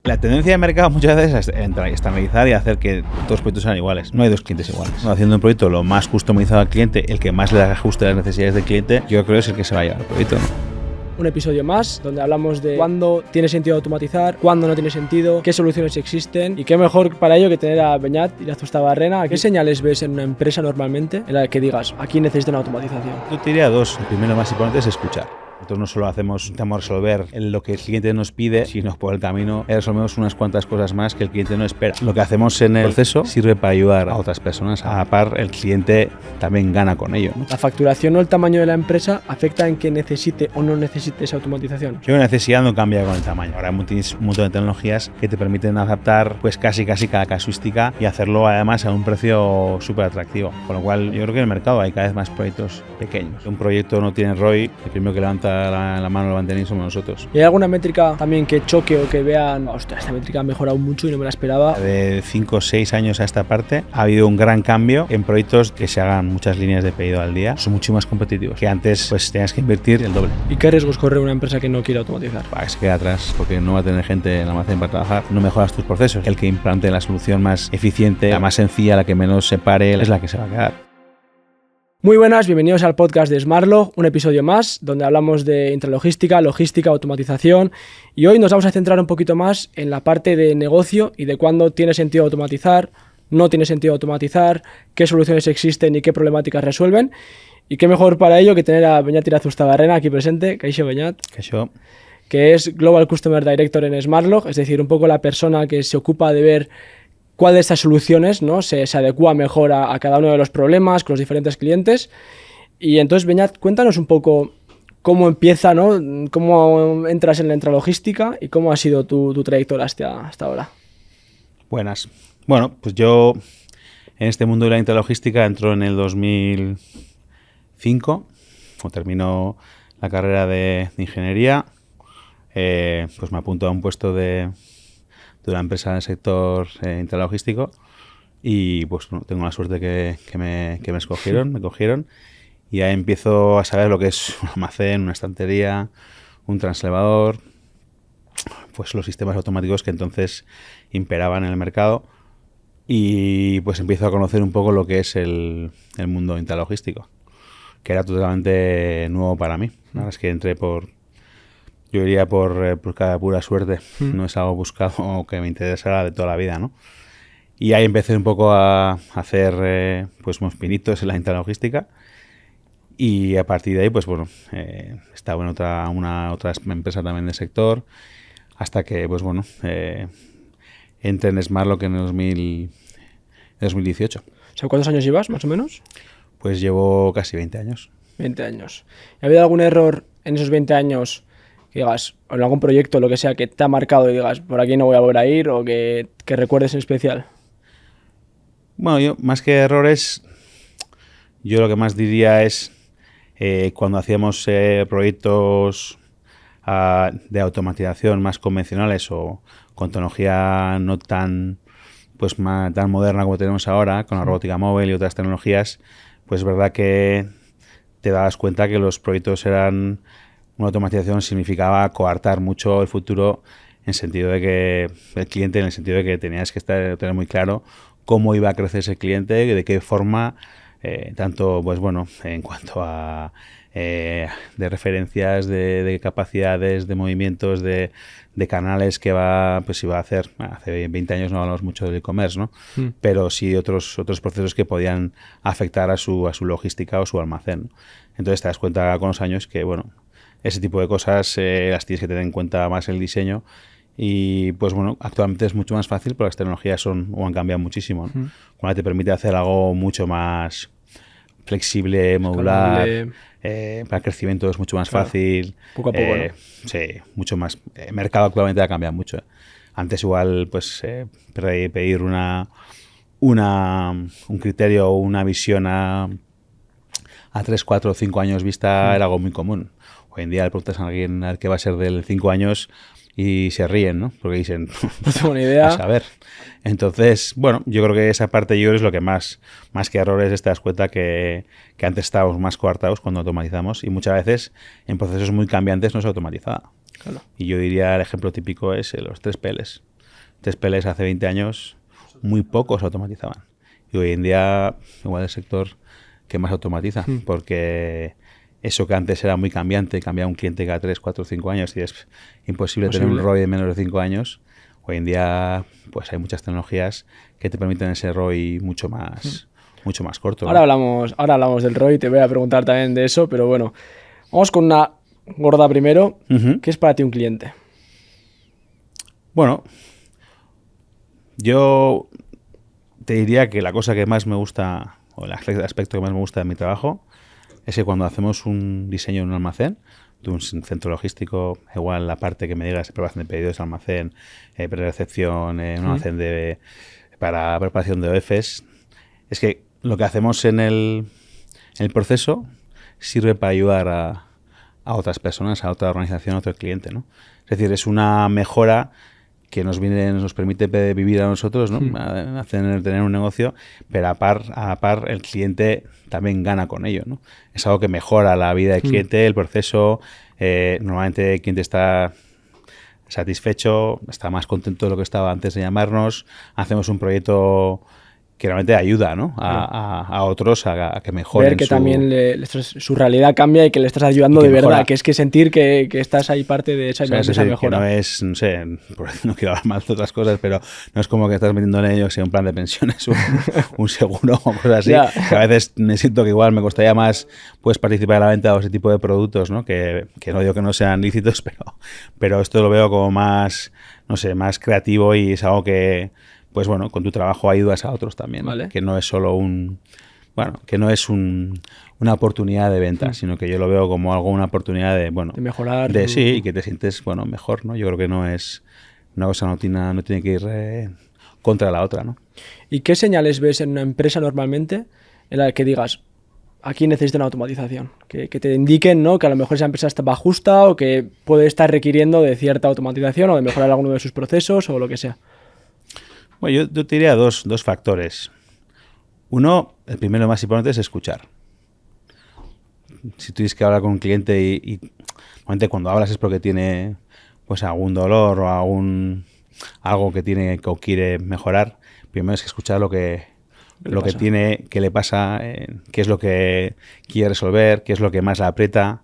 La tendencia de mercado muchas veces es estandarizar y hacer que todos los proyectos sean iguales. No hay dos clientes iguales. Haciendo un proyecto lo más customizado al cliente, el que más le ajuste a las necesidades del cliente, yo creo que es el que se va a llevar el proyecto, ¿no? Un episodio más donde hablamos de cuándo tiene sentido automatizar, cuándo no tiene sentido, qué soluciones existen y qué mejor para ello que tener a Beñat Irazustabarrena. ¿Qué señales ves en una empresa normalmente en la que digas, aquí necesitan automatización? Yo te diría dos. El primero, más importante, es escuchar. Nosotros no solo intentamos resolver lo que el cliente nos pide, sino por el camino resolvemos unas cuantas cosas más que el cliente no espera. Lo que hacemos en el proceso sirve para ayudar a otras personas. A la par, el cliente también gana con ello, ¿no? ¿La facturación o el tamaño de la empresa afecta en que necesite o no necesite esa automatización? Yo creo que la necesidad no cambia con el tamaño. Ahora tienes un montón de tecnologías que te permiten adaptar pues casi cada casuística y hacerlo además a un precio súper atractivo. Con lo cual yo creo que en el mercado hay cada vez más proyectos pequeños. Si un proyecto no tiene ROI, el primero que levanta la mano lo mantenéis somos nosotros. ¿Y hay alguna métrica también que choque o que vean, ostras, esta métrica ha mejorado mucho y no me la esperaba? De 5 o 6 años a esta parte ha habido un gran cambio en proyectos que se hagan muchas líneas de pedido al día. Son mucho más competitivos, que antes pues tenías que invertir el doble. ¿Y qué riesgos corre una empresa que no quiere automatizar? Se queda atrás porque no va a tener gente en el almacén para trabajar, no mejoras tus procesos. El que implante la solución más eficiente, la más sencilla, la que menos se pare, es la que se va a quedar. Muy buenas, bienvenidos al podcast de Smartlog, un episodio más donde hablamos de intralogística, logística, automatización y hoy nos vamos a centrar un poquito más en la parte de negocio y de cuándo tiene sentido automatizar, no tiene sentido automatizar, qué soluciones existen y qué problemáticas resuelven y qué mejor para ello que tener a Beñat Irazustabarrena aquí presente, Kaixo Beñat, que es Global Customer Director en Smartlog, es decir, un poco la persona que se ocupa de ver cuál de estas soluciones, ¿no?, se adecua mejor a cada uno de los problemas con los diferentes clientes. Y entonces, Beñat, cuéntanos un poco cómo empieza, ¿no?, cómo entras en la intralogística y cómo ha sido tu trayectoria hasta ahora. Buenas. Bueno, pues yo en este mundo de la intralogística entro en el 2005, cuando termino la carrera de ingeniería, pues me apunto a un puesto de una empresa del sector intralogístico y pues bueno, tengo la suerte que me escogieron, me cogieron y ahí empiezo a saber lo que es un almacén, una estantería, un translevador, pues los sistemas automáticos que entonces imperaban en el mercado y pues empiezo a conocer un poco lo que es el mundo intralogístico, que era totalmente nuevo para mí. La verdad es que entré yo diría por cada pura suerte, no es algo buscado o que me interesara de toda la vida, ¿no? Y ahí empecé un poco a hacer pues unos pinitos en la intralogística y a partir de ahí, pues bueno, estaba en otra empresa también del sector hasta que, pues bueno, entré en Smartlog en el 2018. O sea, ¿cuántos años llevas, más o menos? Pues llevo casi 20 años. 20 años. ¿Ha habido algún error en esos 20 años que digas, o en algún proyecto, lo que sea, que te ha marcado y digas, por aquí no voy a volver a ir, o que recuerdes en especial? Bueno, yo más que errores, yo lo que más diría es cuando hacíamos proyectos de automatización más convencionales o con tecnología no tan moderna como tenemos ahora, con la robótica móvil y otras tecnologías, pues es verdad que te das cuenta que los proyectos eran una automatización significaba coartar mucho el futuro en sentido de que el cliente, en el sentido de que tenías que tener muy claro cómo iba a crecer ese cliente, de qué forma, tanto pues bueno, en cuanto a de referencias, de capacidades, de movimientos, de canales que iba a hacer. Hace 20 años no hablamos mucho del e-commerce, ¿no? Pero sí otros procesos que podían afectar a su logística o su almacén. Entonces te das cuenta con los años que bueno, ese tipo de cosas las tienes que tener en cuenta más el diseño y pues bueno, actualmente es mucho más fácil porque las tecnologías han cambiado muchísimo, ¿no? Cuando te permite hacer algo mucho más flexible, modular, para crecimiento es mucho más fácil. Poco a poco, ¿no? Sí, mucho más. El mercado actualmente ha cambiado mucho. Antes igual pues pedir un criterio o una visión a 3, 4 o 5 años vista era algo muy común. Hoy en día le preguntas a alguien a ver qué va a ser del 5 años y se ríen, ¿no? Porque dicen, no tengo ni idea. A saber. Entonces, bueno, yo creo que esa parte es lo que más que errores te das cuenta que antes estábamos más coartados cuando automatizamos y muchas veces en procesos muy cambiantes no se automatizaba. Claro. Y yo diría el ejemplo típico es los 3 PLs. PLCs hace 20 años, muy pocos automatizaban. Y hoy en día, igual el sector que más automatiza, porque eso que antes era muy cambiante, cambiaba un cliente cada 3, 4, 5 años y es imposible tener un ROI de menos de 5 años. Hoy en día pues hay muchas tecnologías que te permiten ese ROI mucho más corto, ¿no? Ahora hablamos del ROI, te voy a preguntar también de eso, pero bueno, vamos con una gorda primero. ¿Qué es para ti un cliente? Bueno, yo te diría que la cosa que más me gusta, o el aspecto que más me gusta de mi trabajo, es que cuando hacemos un diseño en un almacén, de un centro logístico, igual la parte que me digas, preparación de pedidos, almacén, prerecepción, un almacén para preparación de OFs, es que lo que hacemos en el proceso sirve para ayudar a otras personas, a otra organización, a otro cliente, ¿no? Es decir, es una mejora que nos permite vivir a nosotros, ¿no? Tener un negocio, pero a par el cliente también gana con ello, ¿no? Es algo que mejora la vida del cliente, el proceso. Normalmente el cliente está satisfecho, está más contento de lo que estaba antes de llamarnos. Hacemos un proyecto que realmente ayuda, ¿no? a otros a que mejoren. Ver que también su realidad cambia y que le estás ayudando de verdad, que es que sentir que estás ahí parte de esa, esa mejora. Que no es, no sé, no quiero hablar mal de otras cosas, pero no es como que estás metiendo en ello que sea un plan de pensiones, un seguro o cosas así. Que a veces me siento que igual me costaría más pues participar en la venta de ese tipo de productos, ¿no? Que no digo que no sean lícitos, pero esto lo veo como más, no sé, más creativo y es algo que pues bueno, con tu trabajo ayudas a otros también, ¿no? Vale. Que no es solo que no es una oportunidad de venta, sino que yo lo veo como una oportunidad de mejorar. Sí, y que te sientes, mejor, ¿no? Yo creo que no es una cosa, no tiene que ir contra la otra, ¿no? ¿Y qué señales ves en una empresa normalmente en la que digas, aquí necesitan automatización? Que te indiquen, ¿no? Que a lo mejor esa empresa está justa o que puede estar requiriendo de cierta automatización o de mejorar alguno de sus procesos o lo que sea. Bueno, yo te diría dos factores. Uno, el primero más importante es escuchar. Si tienes que hablar con un cliente y normalmente cuando hablas es porque tiene pues algún dolor o algo que tiene o quiere mejorar, primero es que escuchar lo que tiene, qué le pasa, qué es lo que quiere resolver, qué es lo que más le aprieta.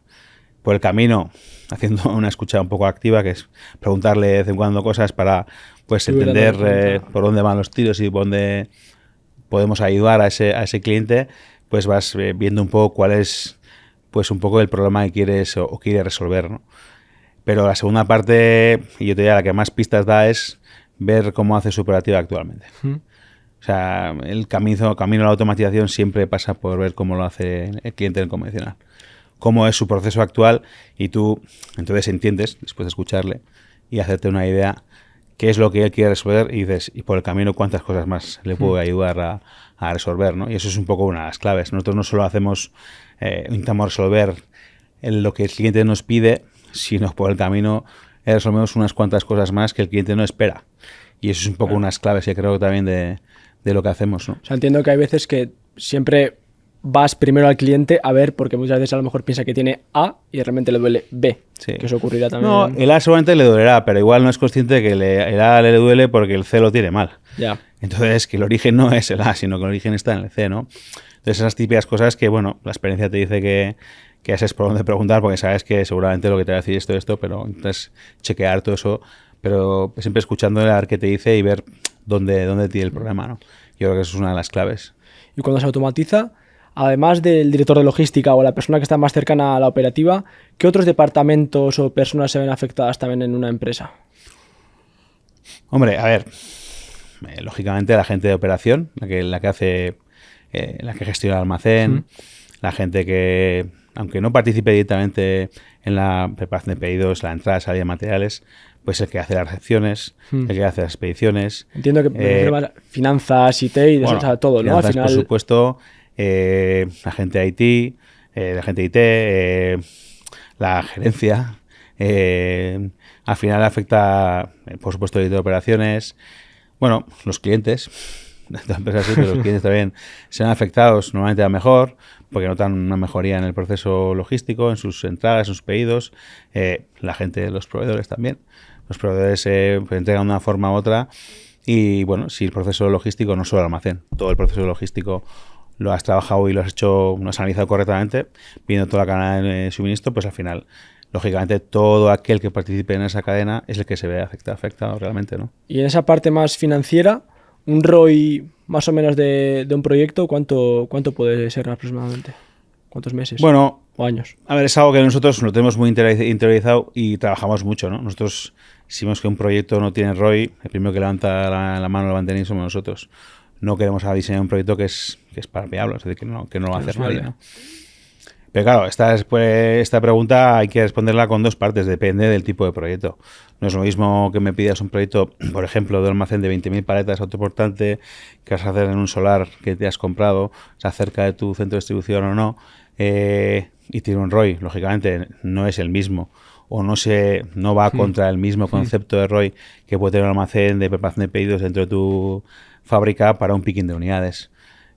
Por el camino, haciendo una escucha un poco activa, que es preguntarle de vez en cuando cosas para pues entender por dónde van los tiros y por dónde podemos ayudar a ese cliente, pues vas viendo un poco cuál es pues un poco el problema que quieres o quiere resolver, ¿no? Pero la segunda parte, y yo te diría la que más pistas da, es ver cómo hace su operativa actualmente. O sea, el camino a la automatización siempre pasa por ver cómo lo hace el cliente en el convencional. Cómo es su proceso actual y tú entonces entiendes, después de escucharle y hacerte una idea, qué es lo que él quiere resolver y dices, y por el camino cuántas cosas más le puedo ayudar a resolver, ¿no? Y eso es un poco una de las claves. Nosotros no solo intentamos resolver lo que el cliente nos pide, sino por el camino resolvemos unas cuantas cosas más que el cliente no espera. Y eso es un poco unas claves que creo también de lo que hacemos, ¿no? O sea, entiendo que hay veces que siempre vas primero al cliente a ver, porque muchas veces a lo mejor piensa que tiene A y realmente le duele B. Sí. Que eso ocurrirá también. No, el A seguramente le dolerá, pero igual no es consciente de que el A le duele porque el C lo tiene mal. Ya. Entonces, que el origen no es el A, sino que el origen está en el C, ¿no? Entonces, esas típicas cosas que, bueno, la experiencia te dice que haces por dónde preguntar, porque sabes que seguramente lo que te va a decir esto, pero intentas chequear todo eso, pero siempre escuchándole a ver qué te dice y ver dónde tiene el problema, ¿no? Yo creo que eso es una de las claves. Y cuando se automatiza, además del director de logística o la persona que está más cercana a la operativa, ¿qué otros departamentos o personas se ven afectadas también en una empresa? Hombre, a ver, lógicamente la gente de operación, la que hace, la que gestiona el almacén, la gente que, aunque no participe directamente en la preparación de pedidos, la entrada, salida de materiales, pues el que hace las recepciones, el que hace las expediciones. Entiendo que finanzas, IT y bueno, todo, ¿no? Al final, por supuesto, la gente de IT, la gerencia. Al final afecta, por supuesto, el director de operaciones. Bueno, los clientes. Las empresas sí, pero los clientes también se ven afectados normalmente a mejor, porque notan una mejoría en el proceso logístico, en sus entradas, en sus pedidos. La gente de los proveedores también. los proveedores pues entregan de una forma u otra y bueno, si el proceso logístico, no solo el almacén, todo el proceso logístico lo has trabajado y lo has analizado correctamente, viendo toda la cadena de suministro, pues al final, lógicamente, todo aquel que participe en esa cadena es el que se ve afectado realmente, ¿no? Y en esa parte más financiera, un ROI más o menos de un proyecto, ¿cuánto puede ser aproximadamente? ¿Cuántos meses? Bueno, o años. A ver, es algo que nosotros lo tenemos muy interiorizado y trabajamos mucho, ¿no? Nosotros, si vemos que un proyecto no tiene ROI, el primero que levanta la mano del banderín somos nosotros. No queremos diseñar un proyecto que es para viable, es decir, que no lo va a hacer nadie, ¿no? Pero claro, esta pregunta hay que responderla con dos partes, depende del tipo de proyecto. No es lo mismo que me pidas un proyecto, por ejemplo, de un almacén de 20.000 paletas autoportante que vas a hacer en un solar que te has comprado, sea cerca de tu centro de distribución o no, y tiene un ROI, lógicamente no es el mismo o no va contra el mismo concepto de ROI que puede tener un almacén de preparación de pedidos dentro de tu fábrica para un picking de unidades.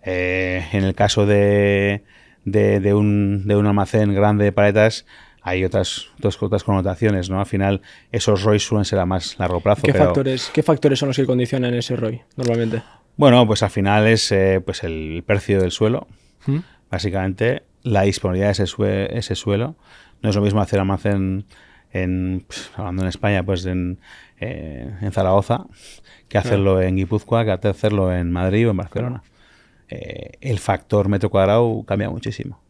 En el caso de un almacén grande de paletas hay otras connotaciones, ¿no? Al final esos ROI suelen ser a más largo plazo. ¿Qué factores son los que condicionan ese ROI normalmente? Bueno, pues al final es pues el precio del suelo, básicamente la disponibilidad de ese suelo. No es lo mismo hacer almacén hablando en España, pues en Zaragoza, que hacerlo en Guipúzcoa, que hacerlo en Madrid o en Barcelona. El factor metro cuadrado cambia muchísimo.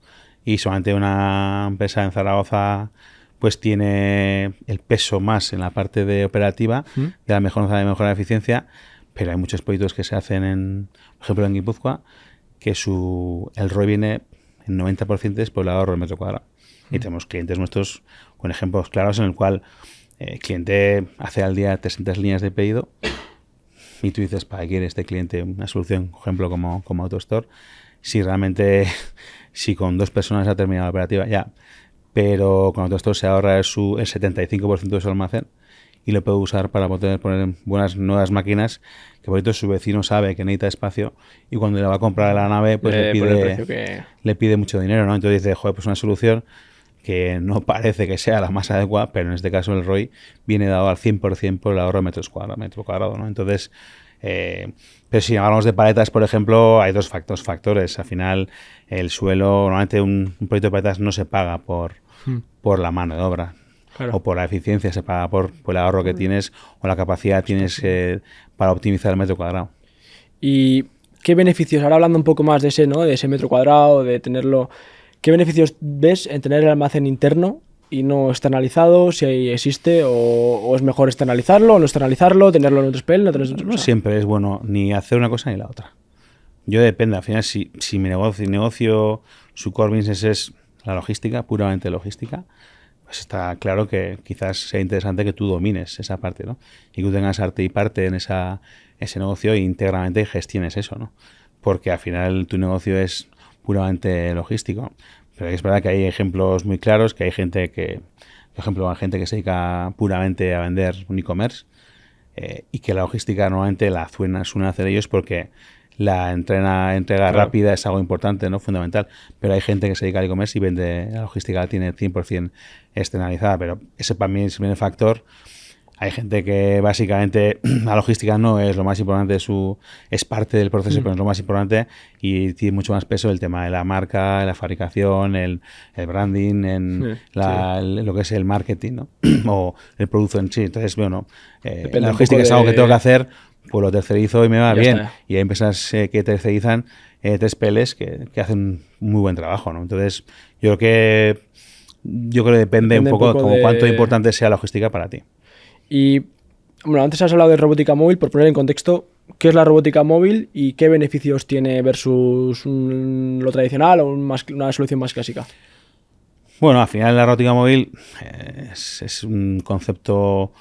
Y solamente una empresa en Zaragoza pues tiene el peso más en la parte de operativa, de la mejora de eficiencia, pero hay muchos proyectos que se hacen, por ejemplo, en Guipúzcoa, que el ROI viene en 90% es por el ahorro del metro cuadrado. Y tenemos clientes nuestros con ejemplos claros en el cual el cliente hace al día 300 líneas de pedido y tú dices, ¿para qué quiere este cliente una solución, por ejemplo, como AutoStore? Si realmente, si con 2 personas ha terminado la operativa, ya. Pero con AutoStore se ahorra el 75% de su almacén y lo puede usar para poder poner buenas nuevas máquinas que por ejemplo su vecino sabe que necesita espacio y cuando le va a comprar la nave pues le pide mucho dinero, ¿no? Entonces dice, joder, pues una solución que no parece que sea la más adecuada, pero en este caso el ROI viene dado al 100% por el ahorro de metro cuadrado, ¿no? Entonces, pero si hablamos de paletas, por ejemplo, hay dos factores. Al final, el suelo, normalmente un proyecto de paletas no se paga por la mano de obra. Claro. O por la eficiencia, se paga por el ahorro que tienes o la capacidad que tienes para optimizar el metro cuadrado. ¿Y qué beneficios, ahora hablando un poco más de ese, ¿no? De ese metro cuadrado, de tenerlo, qué beneficios ves en tener el almacén interno y no externalizado, si existe, o es mejor externalizarlo o no externalizarlo, tenerlo en otro papel? No siempre es bueno ni hacer una cosa ni la otra. Yo depende, al final, si mi negocio, su core business es la logística, puramente logística, pues está claro que quizás sea interesante que tú domines esa parte, ¿no? Y que tú tengas arte y parte en ese negocio e íntegramente gestiones eso, ¿no? Porque al final tu negocio es puramente logístico. Pero es verdad que hay ejemplos muy claros, que hay gente que, por ejemplo, hay gente que se dedica puramente a vender un e-commerce y que la logística normalmente la suelen hacer ellos porque la entrega rápida es algo importante, ¿no? Fundamental. Pero hay gente que se dedica al e-commerce y vende la logística, la tiene 100% externalizada. Pero ese para mí es un factor. Hay gente que básicamente la logística no es lo más importante, es parte del proceso, pero es lo más importante y tiene mucho más peso el tema de la marca, la fabricación, el branding, lo que es el marketing, ¿no? O el producto en sí. Entonces, bueno, la logística es algo que tengo que hacer, pues lo tercerizo y me va bien. Está. Y hay empresas que tercerizan 3PLs que hacen muy buen trabajo, ¿no? Entonces, yo creo que depende un poco como cuánto importante sea la logística para ti. Y bueno, antes has hablado de robótica móvil, por poner en contexto, ¿qué es la robótica móvil y qué beneficios tiene versus lo tradicional o una solución más clásica? Bueno, al final la robótica móvil es un concepto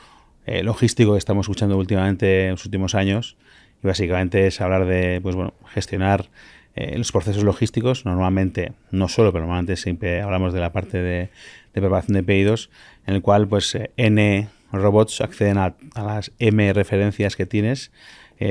logístico que estamos escuchando últimamente en los últimos años y básicamente es hablar de gestionar los procesos logísticos, normalmente, no solo, pero normalmente siempre hablamos de la parte de preparación de pedidos, en el cual pues N robots acceden a las M referencias que tienes,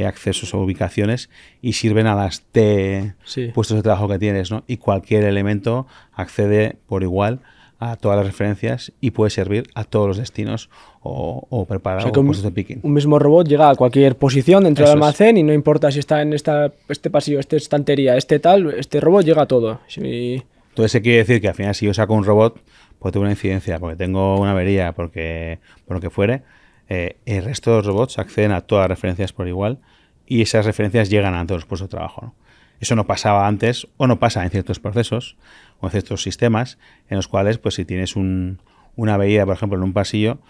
accesos a ubicaciones y sirven a las T puestos de trabajo que tienes, ¿no? Y cualquier elemento accede por igual a todas las referencias y puede servir a todos los destinos o preparar puestos de picking. Un mismo robot llega a cualquier posición dentro Eso del almacén y no importa si está en este pasillo, esta estantería, este robot llega a todo. Entonces, eso quiere decir que al final, si yo saco un robot, pues tengo una incidencia, porque tengo una avería, por lo que fuere, el resto de los robots acceden a todas las referencias por igual y esas referencias llegan a todos los puestos de trabajo, ¿no? Eso no pasaba antes o no pasa en ciertos procesos o en ciertos sistemas en los cuales, pues si tienes una avería, por ejemplo, en un pasillo,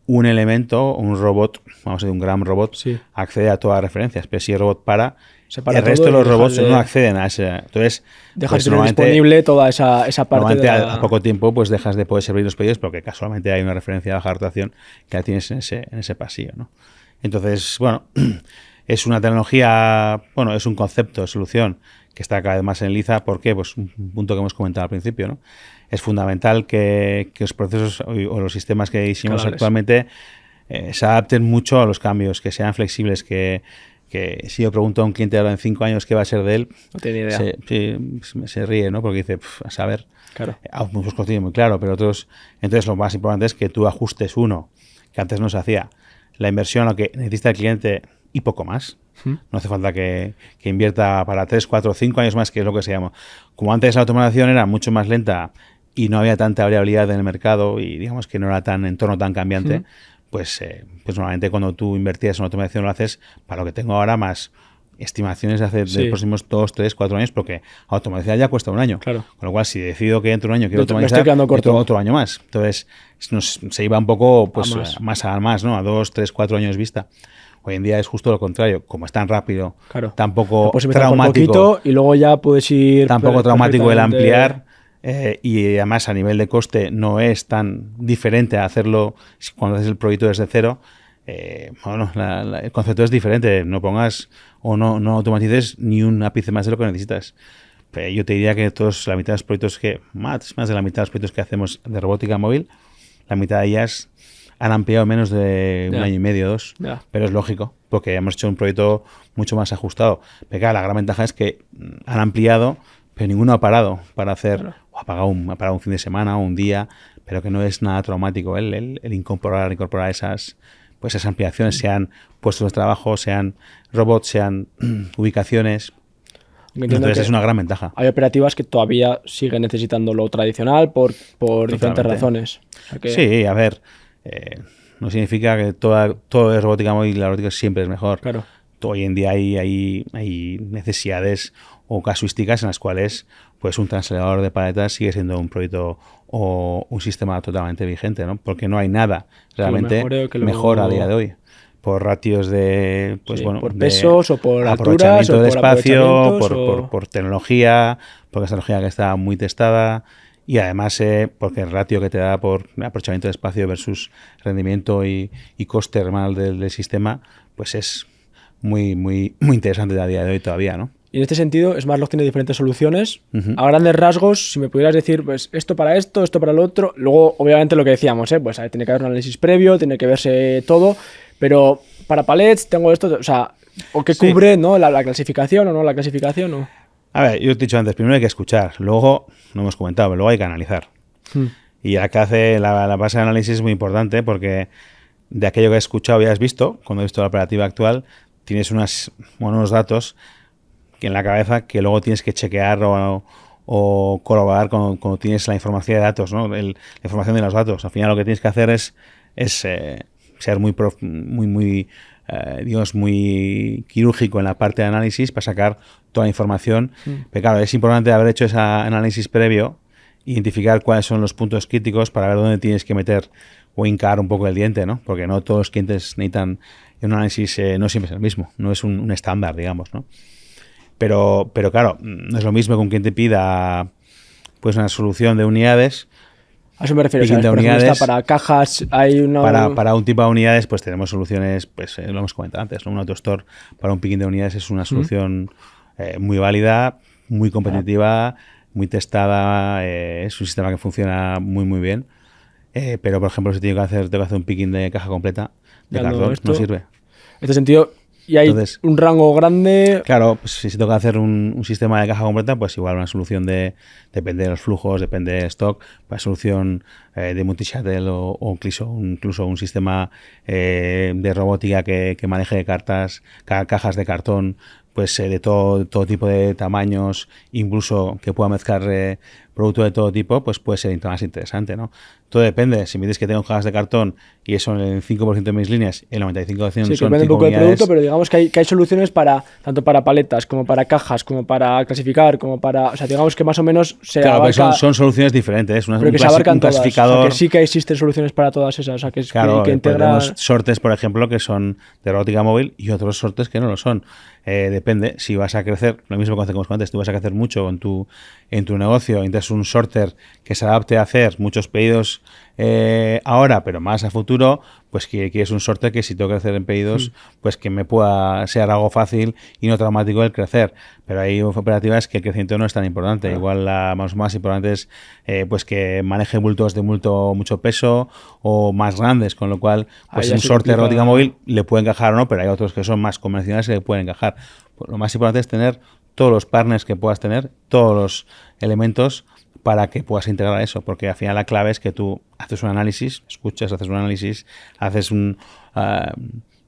un elemento, un robot, vamos a decir un gran robot, sí, accede a todas las referencias, pero si el robot para el todo resto de los y robots no acceden a ese. Entonces, dejas de tener disponible toda esa parte. Normalmente a poco tiempo pues dejas de poder servir los pedidos porque casualmente hay una referencia de baja rotación que la tienes en ese pasillo, ¿no? Entonces, bueno, es una tecnología, bueno, es un concepto de solución que está cada vez más en liza. ¿Por qué? Pues un punto que hemos comentado al principio, ¿no? Es fundamental que los procesos o los sistemas que hicimos actualmente se adapten mucho a los cambios, que sean flexibles, que si yo pregunto a un cliente ahora en 5 años qué va a ser de él, no tiene idea. Se ríe, ¿no? Porque dice, a saber, claro. Muchos cosas tienen muy claro, pero otros. Entonces, lo más importante es que tú ajustes uno, que antes no se hacía, la inversión a lo que necesita el cliente y poco más. No hace falta que invierta para 3, 4, 5 años más, que es lo que se llama. Como antes la automatización era mucho más lenta y no había tanta variabilidad en el mercado y digamos que no era tan entorno tan cambiante, pues normalmente cuando tú invertías en automatización lo haces para lo que tengo ahora más estimaciones de los próximos 2, 3, 4 años, porque automatizar ya cuesta un año. Claro. Con lo cual, si decido que dentro de un año quiero automatizar, me estoy quedando corto. otro año más. Entonces, se iba un poco pues más, ¿no? A 2, 3, 4 años vista. Hoy en día es justo lo contrario. Como es tan rápido, tampoco traumático, y luego ya puedes ir tampoco traumático el ampliar. Y además a nivel de coste no es tan diferente a hacerlo cuando haces el proyecto desde cero. Bueno, el concepto es diferente. No pongas o no automatices ni un ápice más de lo que necesitas. Pero yo te diría que la mitad de los proyectos más de la mitad de los proyectos que hacemos de robótica móvil, la mitad de ellas han ampliado menos de un año y medio, 2. Pero es lógico, porque hemos hecho un proyecto mucho más ajustado. Pero claro, la gran ventaja es que han ampliado, pero ninguno ha parado para hacer, ha parado un fin de semana o un día, pero que no es nada traumático el incorporar esas ampliaciones, sean puestos de trabajo, sean robots, sean ubicaciones. Entonces es una gran ventaja. Hay operativas que todavía siguen necesitando lo tradicional por diferentes razones. O sea que... Sí, a ver, no significa que todo es robótica móvil y la robótica siempre es mejor. Claro. Hoy en día hay necesidades o casuísticas en las cuales pues un transladador de paletas sigue siendo un proyecto o un sistema totalmente vigente, ¿no? Porque no hay nada realmente mejor a día de hoy. Por ratios de por pesos o por aprovechamiento alturas, del espacio, por tecnología, porque es tecnología que está muy testada y además porque el ratio que te da por aprovechamiento de espacio versus rendimiento y coste real del sistema, pues es muy, muy, muy interesante a día de hoy todavía, ¿no? Y en este sentido, SmartLog tiene diferentes soluciones. A grandes rasgos, si me pudieras decir, pues esto para lo otro. Luego, obviamente, lo que decíamos, pues tiene que haber un análisis previo, tiene que verse todo. Pero para palets tengo esto, o sea, o que cubre, ¿no? La clasificación o no la clasificación, ¿no? A ver, yo te he dicho antes, primero hay que escuchar, luego, no hemos comentado, pero luego hay que analizar. Y la que hace la base de análisis es muy importante porque de aquello que has escuchado y has visto, cuando has visto la operativa actual, tienes unos datos en la cabeza que luego tienes que chequear o corroborar cuando tienes la información de datos, ¿no? La información de los datos. Al final lo que tienes que hacer es ser muy quirúrgico en la parte de análisis para sacar toda la información. Pero claro, es importante haber hecho ese análisis previo, identificar cuáles son los puntos críticos para ver dónde tienes que meter o hincar un poco el diente, ¿no? Porque no todos los clientes necesitan un análisis, no siempre es el mismo, no es un estándar, digamos, ¿no? Pero claro, no es lo mismo que un cliente pida pues una solución de unidades. A eso me refiero, ¿sabes? Por ejemplo, para cajas hay una... Para un tipo de unidades pues tenemos soluciones, pues lo hemos comentado antes, ¿no? Un AutoStore para un picking de unidades es una solución muy válida, muy competitiva, muy testada, es un sistema que funciona muy muy bien. Pero por ejemplo si tengo que hacer un picking de caja completa de cartón, no sirve. En este sentido, Y hay Entonces, un rango grande. claro, pues si se toca hacer un sistema de caja completa, pues igual una solución depende de los flujos, depende de stock, una solución de multi-shuttle o incluso un sistema de robótica que maneje cajas de cartón, pues de todo tipo de tamaños, incluso que pueda mezclar producto de todo tipo, pues puede ser más interesante, ¿no? Todo depende. Si me dices que tengo cajas de cartón y eso en el 5% de mis líneas, el 95% Sí, que son depende un 5 poco del unidades. producto, pero digamos que hay soluciones para tanto para paletas, como para cajas, como para clasificar, como para... O sea, digamos que más o menos se Claro, pero abarca... son soluciones diferentes. pero que se abarcan Un todas. O sea, clasificador. que sí que existen soluciones para todas esas. O sea, Claro, que pues integra... tenemos sortes, por ejemplo, que son de robótica móvil y otros sortes que no lo son. Depende, si vas a crecer, lo mismo que hacemos antes, tú vas a crecer mucho en tu negocio, entonces un sorter que se adapte a hacer muchos pedidos ahora, pero más a futuro, pues que quieres un sorter que si tengo que crecer en pedidos, pues que me pueda ser algo fácil y no traumático el crecer. Pero hay operativas que el crecimiento no es tan importante. Igual la más importante es pues que maneje bultos de mucho peso o más grandes, con lo cual pues un sorter de robótica móvil le puede encajar o no, pero hay otros que son más convencionales que le pueden encajar. Pues lo más importante es tener todos los partners que puedas tener, todos los elementos para que puedas integrar eso, porque al final la clave es que tú haces un análisis, escuchas, haces un análisis,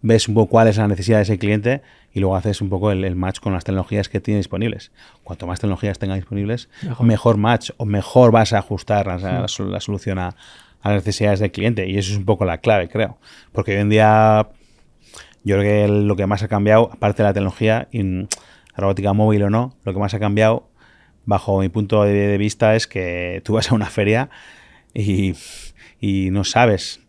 ves un poco cuál es la necesidad de ese cliente y luego haces un poco el match con las tecnologías que tiene disponibles. Cuanto más tecnologías tenga disponibles, mejor match o mejor vas a ajustar la solución a las necesidades del cliente, y eso es un poco la clave, creo, porque hoy en día yo creo que lo que más ha cambiado, aparte de la tecnología, robótica móvil o no, lo que más ha cambiado, bajo mi punto de vista, es que tú vas a una feria y no sabes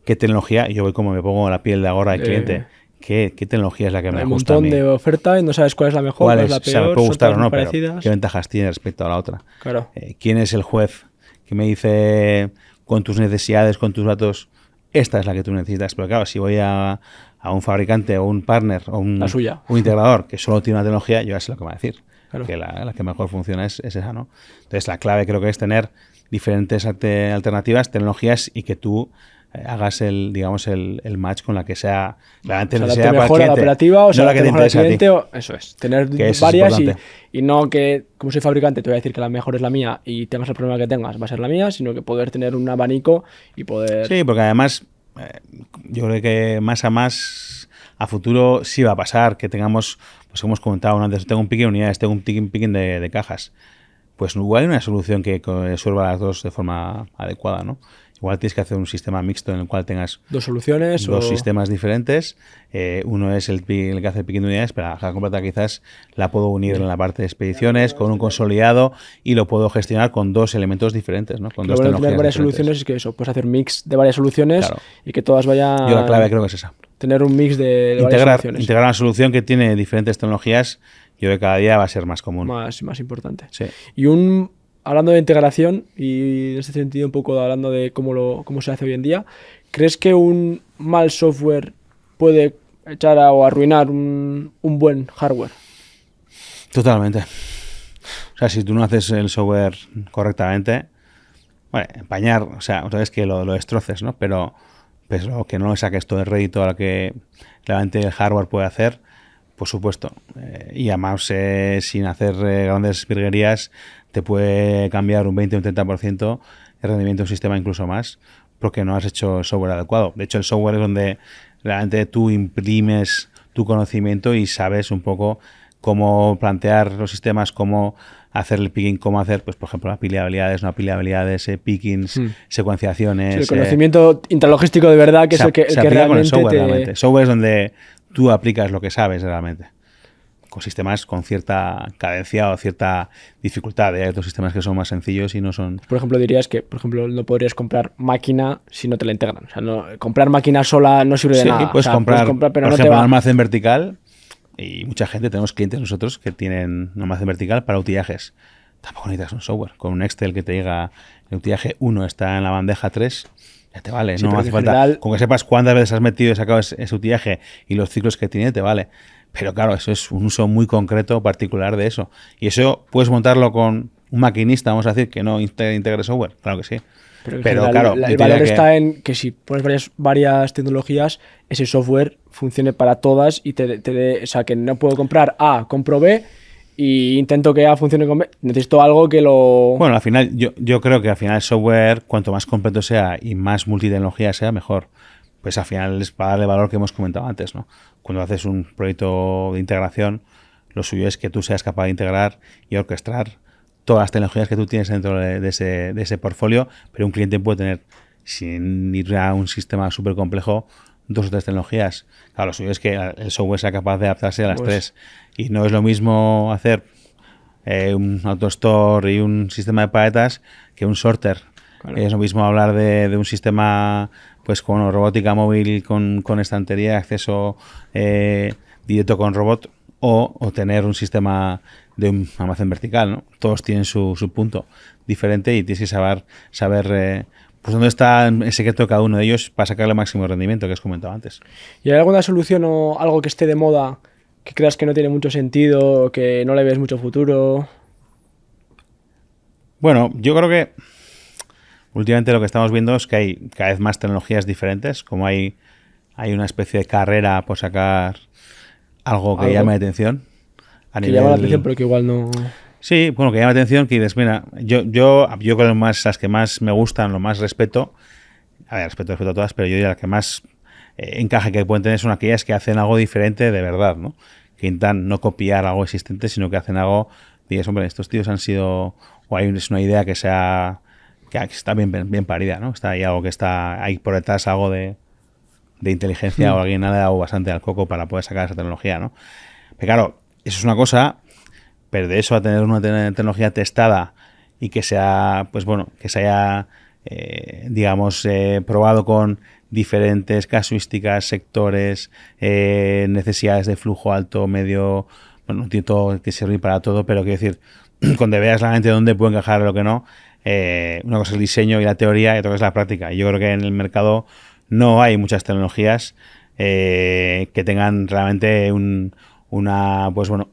qué tecnología, yo voy como me pongo la piel de ahora del cliente, qué tecnología es la que me gusta a mí. Hay un montón de oferta y no sabes cuál es la mejor, cuál es la peor, o sea, me puede gustar o no, pero parecidas. qué ventajas tiene respecto a la otra. Claro. ¿Quién es el juez que me dice con tus necesidades, con tus datos, esta es la que tú necesitas? Pero claro, si voy a un fabricante o un partner o un integrador que solo tiene una tecnología, yo ya sé lo que me va a decir. Claro. Que la que mejor funciona es esa, ¿no? Entonces la clave creo que es tener diferentes alternativas, tecnologías, y que tú hagas el match con la que sea realmente necesaria para el cliente. La operativa, o sea, la que te interesa al cliente, eso es, tener varias y no que, como soy fabricante, te voy a decir que la mejor es la mía y tengas el problema que tengas, va a ser la mía, sino que poder tener un abanico y poder... Sí, porque además yo creo que más a futuro sí va a pasar que tengamos, pues como hemos comentado antes, tengo un picking de unidades, tengo un picking de cajas. Pues igual hay una solución que resuelva las dos de forma adecuada, ¿no? Igual tienes que hacer un sistema mixto en el cual tengas dos soluciones, dos sistemas diferentes. Uno es el que hace el picking de unidades, pero la caja completa quizás la puedo unir en la parte de expediciones con un consolidado y lo puedo gestionar con dos elementos diferentes, ¿no? Con dos tecnologías tener varias diferentes. Soluciones es que eso, puedes hacer mix de varias soluciones, claro, y que todas vayan... Yo la clave creo que es esa. Tener un mix de varias soluciones. Integrar una solución que tiene diferentes tecnologías, yo creo que cada día va a ser más común. Más importante. Sí. Y hablando de integración, y en este sentido un poco hablando de cómo se hace hoy en día, ¿crees que un mal software puede echar o arruinar un buen hardware? Totalmente. O sea, si tú no haces el software correctamente, bueno, empañar, o sea, otra vez que lo destroces, ¿no? Pero lo que no le saques todo el rédito a lo que realmente el hardware puede hacer, por supuesto. Y además, sin hacer grandes virguerías, te puede cambiar un 20 o un 30% el rendimiento de un sistema, incluso más, porque no has hecho el software adecuado. De hecho, el software es donde realmente tú imprimes tu conocimiento y sabes un poco cómo plantear los sistemas, cómo hacer el picking, cómo hacer, pues por ejemplo, apilabilidades, no apilabilidades, pickings, secuenciaciones. Sí, el conocimiento intralogístico de verdad, que es el que realmente con el software, realmente. El software es donde tú aplicas lo que sabes realmente. Con sistemas con cierta cadencia o cierta dificultad. Hay otros sistemas que son más sencillos y no son... Por ejemplo, dirías que no podrías comprar máquina si no te la integran. O sea, comprar máquina sola no sirve de nada. Sí, puedes comprar, pero por ejemplo, un almacén vertical, y mucha gente, tenemos clientes nosotros que tienen un almacén vertical para utillajes. Tampoco necesitas un software. Con un Excel que te diga el utillaje 1 está en la bandeja 3, ya te vale. Sí, no hace falta. General... Con que sepas cuántas veces has metido y sacado ese utillaje y los ciclos que tiene, te vale. Pero claro, eso es un uso muy concreto, particular de eso. Y eso puedes montarlo con un maquinista, vamos a decir, que no integre software. Claro que sí. Pero claro, el valor está en que si pones varias tecnologías, ese software funcione para todas y te dé, o sea, que no puedo comprar A, compro B y intento que A funcione con B. Necesito algo que lo... Bueno, al final, yo creo que al final el software, cuanto más completo sea y más multitecnología sea, mejor. Pues al final es para darle valor que hemos comentado antes, ¿no? Cuando haces un proyecto de integración, lo suyo es que tú seas capaz de integrar y orquestar todas las tecnologías que tú tienes dentro de ese portfolio, pero un cliente puede tener, sin ir a un sistema súper complejo, 2 o 3 tecnologías. Claro, lo suyo es que el software sea capaz de adaptarse a las Pues, 3. Y no es lo mismo hacer un AutoStore y un sistema de paletas que un sorter. claro. Es lo mismo hablar de un sistema pues con robótica móvil, con estantería, acceso directo con robot, o tener un sistema de un almacén vertical, ¿no? Todos tienen su punto diferente y tienes que saber pues dónde está el secreto de cada uno de ellos para sacarle el máximo rendimiento, que os comentado antes. ¿Y hay alguna solución o algo que esté de moda que creas que no tiene mucho sentido, que no le ves mucho futuro? Bueno, yo creo que últimamente lo que estamos viendo es que hay cada vez más tecnologías diferentes, como hay una especie de carrera por sacar algo que llame la atención. Que llama la atención, pero que igual no... Sí, bueno, que llama la atención, que dices, mira, yo creo que las que más me gustan, lo más respeto, a ver, respeto a todas, pero yo diría las que más encaje que pueden tener son aquellas que hacen algo diferente de verdad, ¿no? Que intentan no copiar algo existente, sino que hacen algo, dices, hombre, estos tíos han sido, o hay es una idea que sea, que está bien parida, ¿no? Está ahí algo que está, hay por detrás algo de inteligencia o alguien ha dado bastante al coco para poder sacar esa tecnología, ¿no? Pero claro, eso es una cosa, pero de eso a tener una tecnología testada y que sea, pues bueno, que se haya, digamos, probado con diferentes casuísticas, sectores, necesidades de flujo alto, medio, bueno, no tiene todo que servir para todo, pero quiero decir, cuando veas realmente dónde puede encajar y lo que no, una cosa es el diseño y la teoría y otra cosa es la práctica. Y yo creo que en el mercado no hay muchas tecnologías que tengan realmente pues bueno,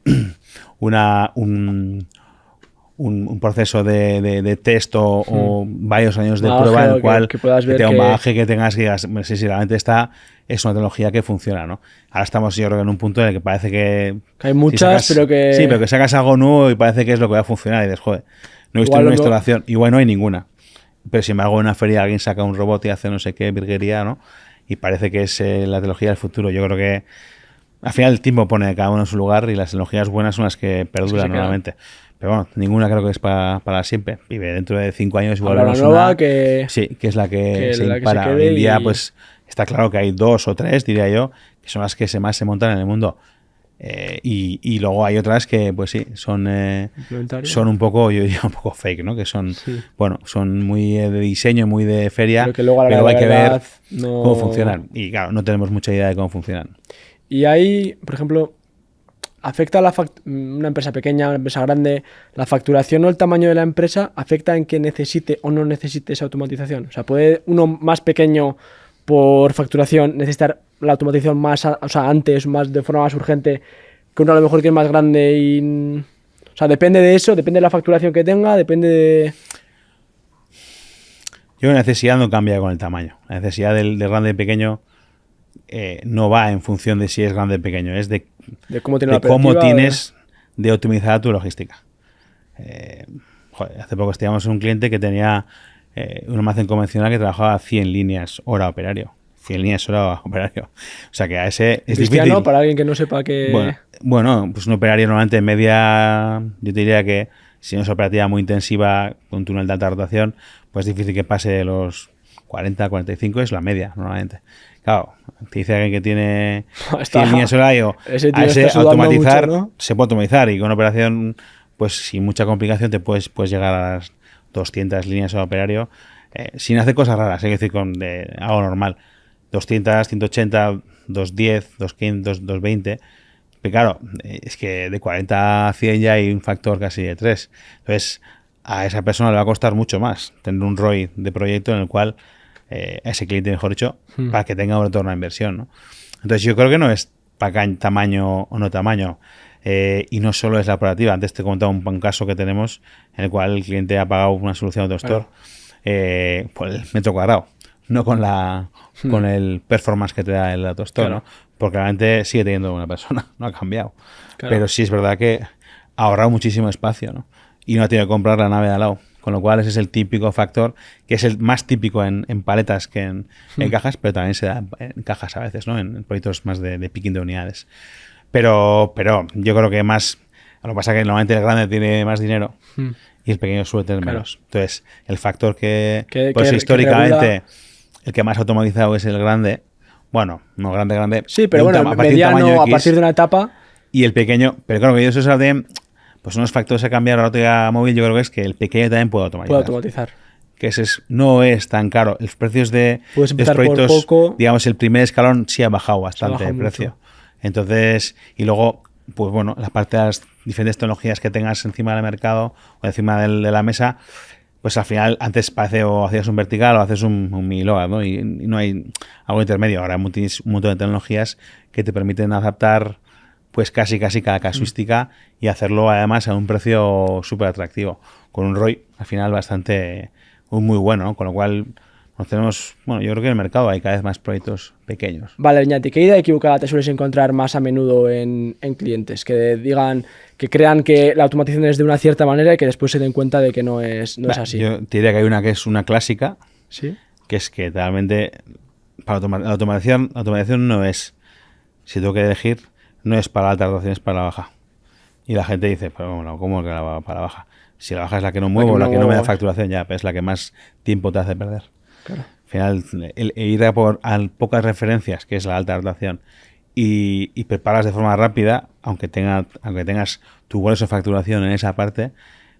un proceso de test o varios años de prueba en el cual que puedas ver tenga un bagaje que tengas que digas, sí, realmente esta es una tecnología que funciona, ¿no? Ahora estamos yo creo que en un punto en el que parece que hay muchas, pero que... Sí, pero que sacas algo nuevo y parece que es lo que va a funcionar y dices, joder, no he visto ninguna instalación, igual no hay ninguna. Pero sin embargo en una feria alguien saca un robot y hace no sé qué virguería, ¿no? Y parece que es la tecnología del futuro. Yo creo que al final el tiempo pone cada uno en su lugar y las tecnologías buenas son las que perduran normalmente. Pero bueno, ninguna creo que es para siempre. Y dentro de 5 años igual habrá una nueva que... Sí, que es la que se impara. Que Hoy en día pues está claro que hay 2 o 3, diría yo, que son las que más se montan en el mundo. Y luego hay otras que pues sí, son un poco, yo diría un poco fake, ¿no? Que son, bueno, son muy de diseño, muy de feria, pero que luego pero hay que ver cómo funcionan. Y claro, no tenemos mucha idea de cómo funcionan. Y ahí, por ejemplo, ¿afecta a una empresa pequeña, una empresa grande, la facturación o el tamaño de la empresa afecta en que necesite o no necesite esa automatización? O sea, ¿puede uno más pequeño por facturación necesitar la automatización más, o sea, antes, más de forma más urgente que uno a lo mejor que es más grande y... O sea, depende de eso, depende de la facturación que tenga, depende de... Yo la necesidad no cambia con el tamaño. La necesidad del grande y pequeño no va en función de si es grande o pequeño, es de cómo tienes de optimizar tu logística. Hace poco estábamos en un cliente que tenía un almacén convencional que trabajaba 100 líneas hora operario. 100 líneas hora operario. O sea que a ese es difícil. Para alguien que no sepa que... Bueno, pues un operario normalmente media, yo te diría que si no es operativa muy intensiva, con túnel de alta rotación, pues es difícil que pase de los 40, 45, es la media normalmente. Claro, te dice alguien que tiene 100 líneas horario, a ese automatizar, mucho, ¿no? Se puede automatizar y con una operación, pues sin mucha complicación, te puedes llegar a las 200 líneas operario sin hacer cosas raras, es decir, con algo normal. 200, 180, 210, 215, 220. Pero claro, es que de 40 a 100 ya hay un factor casi de 3. Entonces, a esa persona le va a costar mucho más tener un ROI de proyecto en el cual a ese cliente, mejor dicho, para que tenga un retorno a inversión, ¿no? Entonces yo creo que no es para tamaño o no tamaño, y no solo es la operativa. Antes te contaba un caso que tenemos en el cual el cliente ha pagado una solución de AutoStore por el metro cuadrado, no con el performance que te da el dato store, Claro. ¿no? Porque realmente sigue teniendo una persona, no ha cambiado. Claro. Pero sí es verdad que ha ahorrado muchísimo espacio, ¿no? Y no ha tenido que comprar la nave de al lado. Con lo cual ese es el típico factor, que es el más típico en paletas que en cajas, pero también se da en cajas a veces, ¿no? En proyectos más de picking de unidades. Pero yo creo que más... Lo que pasa es que normalmente el grande tiene más dinero y el pequeño suele tener Claro. menos. Entonces, el factor que Que históricamente regula... el que más automatizado es el grande. Bueno, no grande. Sí, pero de un bueno, a partir de un tamaño mediano, a X, partir de una etapa... y el pequeño, pero claro que eso es de, pues unos factores a cambiar a la óptica móvil, yo creo que es que el pequeño también puede automatizar. Puede automatizar. Que ese no es tan caro. Los precios de Puedes los empezar por proyectos, poco. digamos, el primer escalón sí ha bajado bastante bajado el precio. mucho. Entonces, y luego, pues bueno, la parte de las diferentes tecnologías que tengas encima del mercado o encima de la mesa, pues al final antes parece o hacías un vertical o haces un mini-load, ¿no? Y no hay algo intermedio. Ahora tienes un montón de tecnologías que te permiten adaptar pues casi cada casuística y hacerlo además a un precio súper atractivo, con un ROI al final bastante muy bueno, ¿no? Con lo cual nos tenemos, bueno, yo creo que en el mercado hay cada vez más proyectos pequeños. Vale, Iñaki, ¿qué idea equivocada te sueles encontrar más a menudo en clientes? Que digan, que crean que la automatización es de una cierta manera y que después se den cuenta de que no es así. Yo te diría que hay una que es una clásica, ¿Sí? que es que realmente para la automatización no es, si tengo que elegir, no es para la alta rotación, es para la baja. Y la gente dice, pero bueno, ¿cómo que para la baja? Si la baja es la que no muevo, la que no me da facturación, ya, pero es la que más tiempo te hace perder. Claro. Al final, el ir a por pocas referencias, que es la alta rotación, y preparas de forma rápida, aunque tengas tu grueso de facturación en esa parte,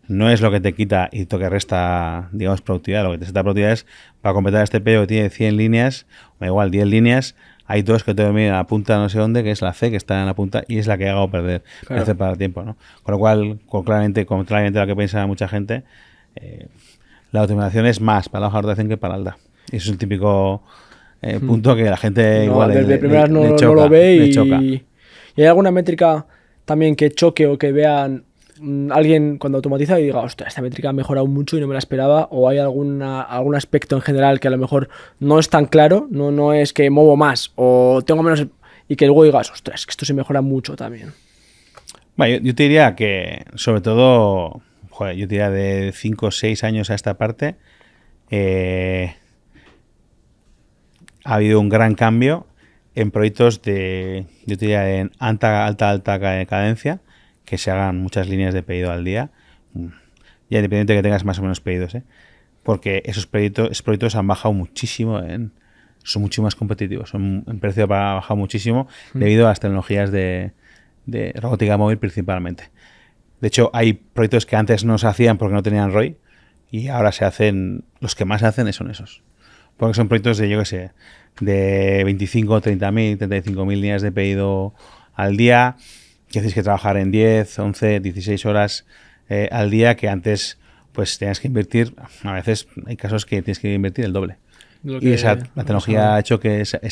no es lo que te quita y lo que resta, digamos, productividad. Lo que te resta productividad es para completar este PO que tiene 100 líneas, o igual 10 líneas, hay dos que te dominan la punta no sé dónde, que es la C, que está en la punta, y es la que ha hago perder, Claro. hace para tiempo, ¿no? Con lo cual, contrariamente a lo que piensa mucha gente, la automatización es más para la baja rotación que para la alta. Y eso es un típico punto que la gente No, igual de primeras no choca, lo ve le choca. ¿Y hay alguna métrica también que choque o que vean alguien cuando automatiza y diga, ostras, esta métrica ha mejorado mucho y no me la esperaba? ¿O hay algún aspecto en general que a lo mejor no es tan claro, no es que muevo más o tengo menos, y que luego digas, ostras, que esto se mejora mucho también? Bueno, yo te diría que, sobre todo, joder, yo te diría de 5 o 6 años a esta parte, ha habido un gran cambio en proyectos yo te diría, en alta cadencia, que se hagan muchas líneas de pedido al día, ya independiente de que tengas más o menos pedidos, porque esos proyectos han bajado muchísimo, son mucho más competitivos, en precio ha bajado muchísimo debido a las tecnologías de robótica móvil principalmente. De hecho, hay proyectos que antes no se hacían porque no tenían ROI y ahora se hacen, los que más se hacen son esos. Porque son proyectos de, yo qué sé, de 25, 30.000, 35.000 líneas de pedido al día, que tienes que trabajar en 10, 11, 16 horas al día, que antes pues tenías que invertir, a veces hay casos que tienes que invertir el doble. Y la tecnología ha hecho que ese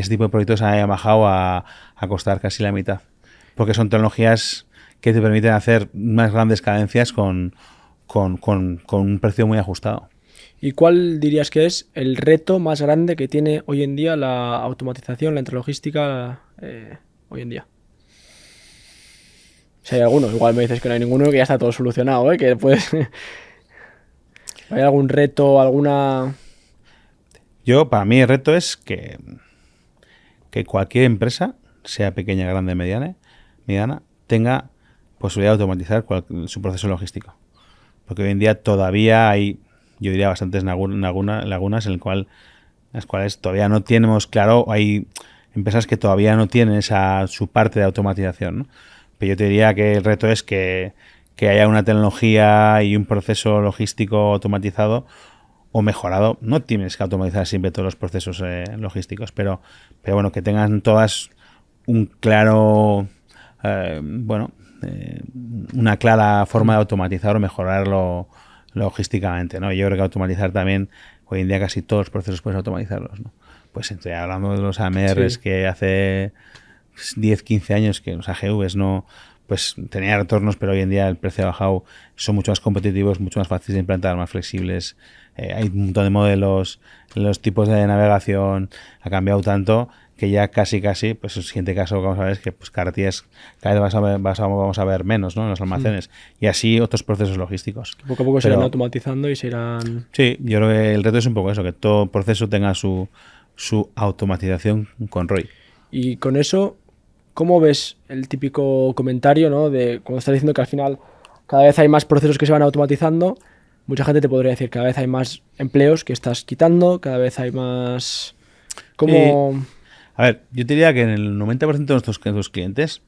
tipo de proyectos haya bajado a costar casi la mitad. Porque son tecnologías que te permiten hacer más grandes cadencias con un precio muy ajustado. ¿Y cuál dirías que es el reto más grande que tiene hoy en día la automatización, la intralogística hoy en día? Si hay alguno, igual me dices que no hay ninguno, que ya está todo solucionado, ¿eh? Que puedes... ¿Hay algún reto, alguna...? Para mí el reto es que cualquier empresa, sea pequeña, grande, mediana, tenga posibilidad de automatizar su proceso logístico. Porque hoy en día todavía hay, yo diría, bastantes lagunas en las cuales todavía no tenemos claro, hay empresas que todavía no tienen su parte de automatización, ¿no? Pero yo te diría que el reto es que haya una tecnología y un proceso logístico automatizado o mejorado. No tienes que automatizar siempre todos los procesos logísticos, pero bueno, que tengan todas un claro, una clara forma de automatizar o mejorarlo logísticamente, ¿no? Yo creo que automatizar también, hoy en día casi todos los procesos puedes automatizarlos, ¿no? Pues hablando de los AMRs, sí, que hace 10, 15 años que los AGVs no, pues tenía retornos, pero hoy en día el precio ha bajado, son mucho más competitivos, mucho más fáciles de implantar, más flexibles. Hay un montón de modelos, los tipos de navegación ha cambiado tanto que ya casi, pues el siguiente caso que vamos a ver es que pues carretillas cada vez vamos a ver menos, ¿no? En los almacenes. Y así otros procesos logísticos. Poco a poco se irán automatizando y se irán... Sí, yo creo que el reto es un poco eso, que todo proceso tenga su automatización con ROI. Y con eso, ¿cómo ves el típico comentario, ¿no? De cuando estás diciendo que al final cada vez hay más procesos que se van automatizando? Mucha gente te podría decir, cada vez hay más empleos que estás quitando, cada vez hay más... ¿Cómo...? A ver, yo te diría que en el 90% de nuestros clientes,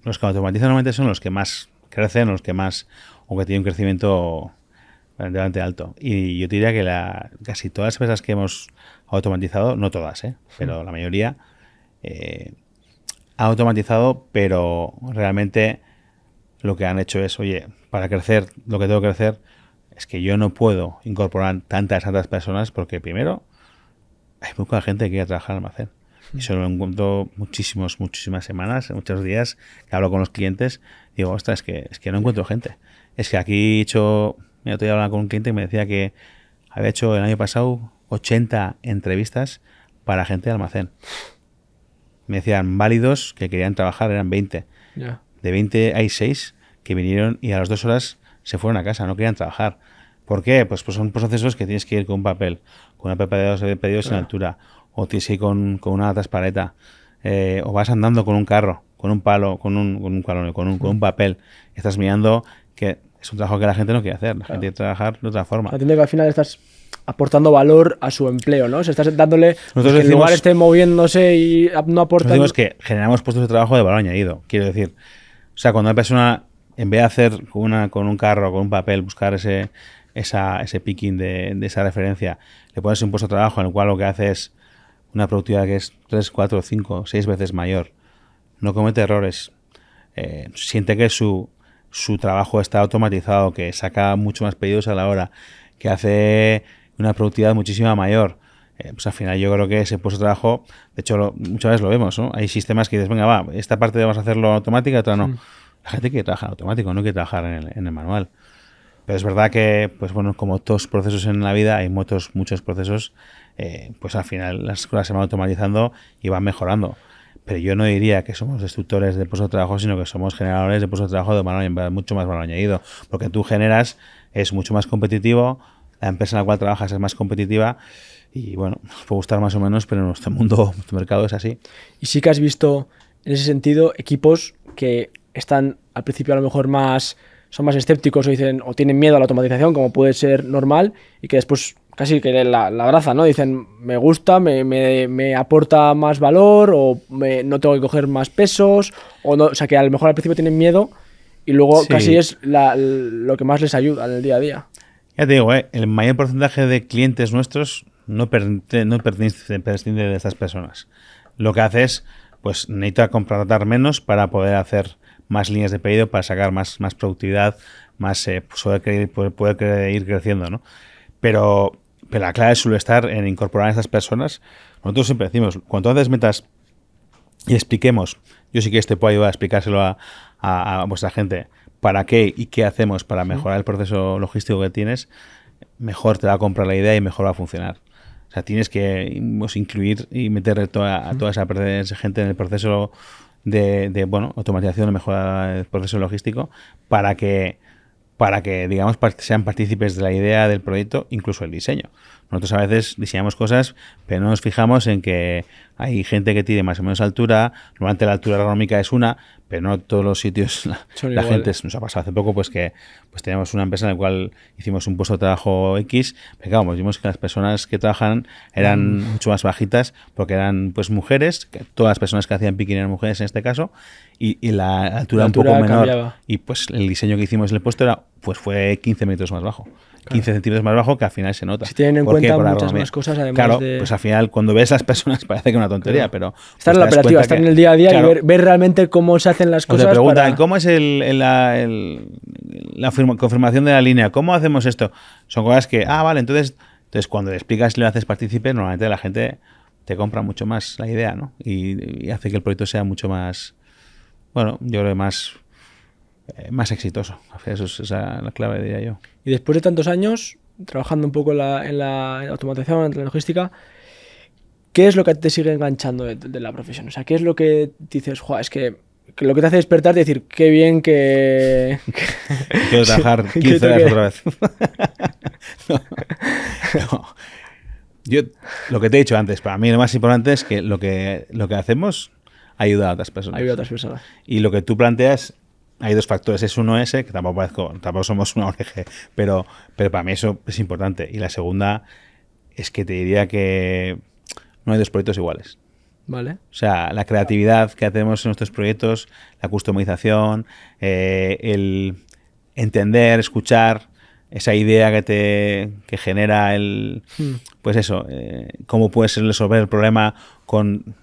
los que automatizan normalmente son los que más crecen, los que más, o que tienen un crecimiento relativamente alto. Y yo te diría que casi todas las empresas que hemos automatizado, no todas, pero la mayoría, ha automatizado, pero realmente lo que han hecho es, oye, para crecer, lo que tengo que crecer es que yo no puedo incorporar tantas personas porque primero hay poca gente que quiere trabajar en almacén. Y eso lo encuentro muchísimas semanas, muchos días que hablo con los clientes, digo, ostras, es que no encuentro gente. Es que aquí he hecho, mira, estoy hablando con un cliente que me decía que había hecho el año pasado 80 entrevistas para gente de almacén. Me decían válidos que querían trabajar, eran 20. Yeah. De 20 hay 6 que vinieron y a las 2 horas se fueron a casa, no querían trabajar. ¿Por qué? Pues son procesos que tienes que ir con un papel, con una PPD de pedidos en altura, o tienes que ir con una traspaleta, o vas andando con un carro, con un palo, con un papel. Estás mirando que es un trabajo que la gente no quiere hacer, la gente quiere trabajar de otra forma. Entiendo que al final estás aportando valor a su empleo, ¿no? O sea, estás dándole Nosotros que el lugar esté moviéndose y no aportando... Decimos que generamos puestos de trabajo de valor añadido. Quiero decir, o sea, cuando una persona, en vez de hacer con un carro, con un papel, buscar ese picking de esa referencia, le pones un puesto de trabajo en el cual lo que hace es una productividad que es 3, 4, 5, 6 veces mayor, no comete errores, siente que su trabajo está automatizado, que saca mucho más pedidos a la hora, que hace una productividad muchísima mayor, pues al final yo creo que ese puesto de trabajo, de hecho muchas veces lo vemos, ¿no? Hay sistemas que dices, venga, va, esta parte vamos a hacerlo automática, otra no. La gente quiere trabajar automático, no quiere trabajar en el manual. Pero es verdad que, pues bueno, como todos procesos en la vida, hay muchos procesos, pues al final las cosas se van automatizando y van mejorando. Pero yo no diría que somos destructores de puestos de trabajo, sino que somos generadores de puestos de trabajo de mucho más valor añadido. Porque tú generas, es mucho más competitivo, la empresa en la cual trabajas es más competitiva y bueno, nos puede gustar más o menos, pero en nuestro mundo, nuestro mercado es así. Y sí que has visto, en ese sentido, equipos que están al principio a lo mejor son más escépticos o dicen o tienen miedo a la automatización, como puede ser normal, y que después casi que la abrazan, ¿no? Dicen, me gusta, me aporta más valor, o no tengo que coger más pesos, o sea, que a lo mejor al principio tienen miedo y luego casi es lo que más les ayuda en el día a día. Ya te digo, el mayor porcentaje de clientes nuestros no prescinde de estas personas. Lo que hace es, pues necesita contratar menos para poder hacer más líneas de pedido, para sacar más productividad, más poder ir creciendo, ¿no? Pero la clave suele estar en incorporar a estas personas. Nosotros siempre decimos, cuanto antes metas y expliquemos, yo sí que te puedo ayudar a explicárselo a vuestra gente, para qué y qué hacemos para mejorar el proceso logístico que tienes, mejor te va a comprar la idea y mejor va a funcionar. O sea, tienes que incluir y meter a toda esa gente en el proceso de automatización o mejora del proceso logístico para que digamos sean partícipes de la idea del proyecto, incluso el diseño. Nosotros a veces diseñamos cosas, pero no nos fijamos en que hay gente que tiene más o menos altura. Normalmente la altura ergonómica es una, pero no todos los sitios la gente. Nos ha pasado hace poco pues que teníamos una empresa en la cual hicimos un puesto de trabajo X, pero claro, vimos que las personas que trabajan eran mucho más bajitas porque eran pues mujeres, que todas las personas que hacían picking eran mujeres en este caso, y la altura un poco menor. Cambiaba. Y pues el diseño que hicimos en el puesto fue 15 metros más bajo. 15 centímetros más bajo, que al final se nota. Si tienen en cuenta muchas más cosas, además claro, pues al final cuando ves a las personas parece que es una tontería, pero... Estar en la operativa, estar en el día a día, claro, y ver realmente cómo se hacen las cosas. Te preguntan, ¿cómo es la confirmación de la línea? ¿Cómo hacemos esto? Son cosas que, vale, entonces cuando le explicas y le haces partícipe, normalmente la gente te compran mucho más la idea, ¿no? Y hace que el proyecto sea mucho más, bueno, yo creo que más exitoso. Eso es la clave, diría yo. Y después de tantos años, trabajando un poco en la automatización, en la logística, ¿qué es lo que te sigue enganchando de la profesión? O sea, ¿qué es lo que dices, "Joder, es que lo que te hace despertar y decir, qué bien que Quiero trabajar 15 horas otra vez"? No. Yo, lo que te he dicho antes, para mí lo más importante es que lo que hacemos ayuda a otras personas. Ayuda a otras personas. Y lo que tú planteas, hay dos factores. Es uno ese, que tampoco somos una ONG, pero para mí eso es importante. Y la segunda es que te diría que no hay dos proyectos iguales. Vale. O sea, la creatividad que hacemos en nuestros proyectos, la customización, el entender, escuchar esa idea que genera pues eso, cómo puedes resolver el problema con